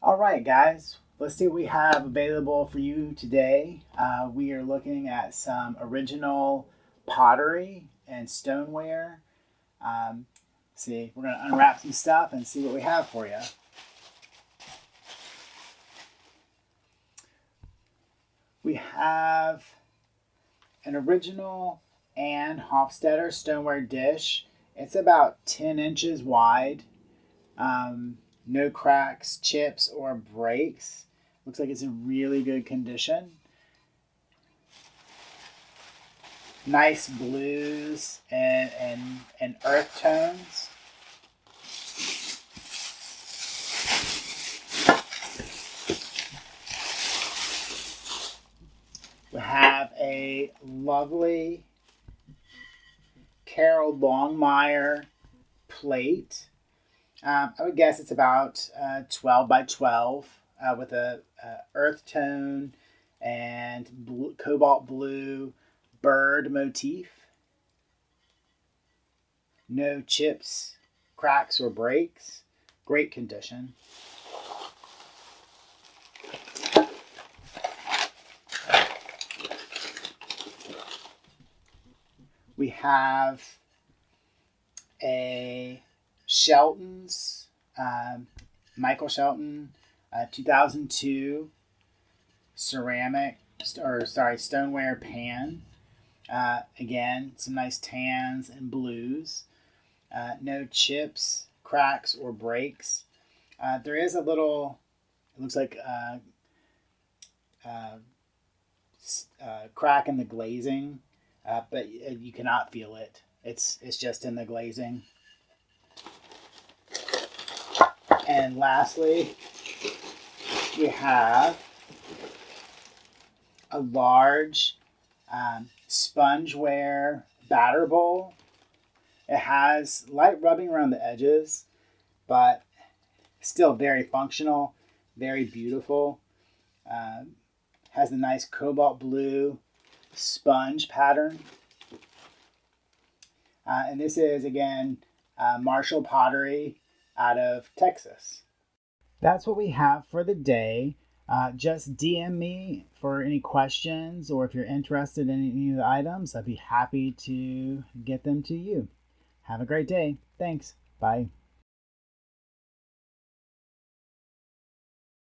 All right, guys, let's see what we have available for you today. We are looking at some original pottery and stoneware. We're going to unwrap some stuff and see what we have for you. We have an original and Hoftstader Stoneware dish. It's about 10 inches wide. No cracks, chips, or breaks. Looks like it's in really good condition. Nice blues and earth tones. We have a lovely Carole Longmire plate. I would guess it's about 12 by 12 with a earth tone and cobalt blue bird motif. No chips, cracks, or breaks. Great condition. We have a Shelton's, Michael Shelton, 2002 stoneware pan. Again, some nice tans and blues. No chips, cracks, or breaks. There is a little, it looks like crack in the glazing, but you cannot feel it. It's just in the glazing. And lastly, we have a large spongeware batter bowl. It has light rubbing around the edges, but still very functional, very beautiful. Has a nice cobalt blue sponge pattern. And this is, again, Marshall Pottery out of Texas. That's what we have for the day. Just DM me for any questions, or if you're interested in any of the items, I'd be happy to get them to you. Have a great day. Thanks. Bye.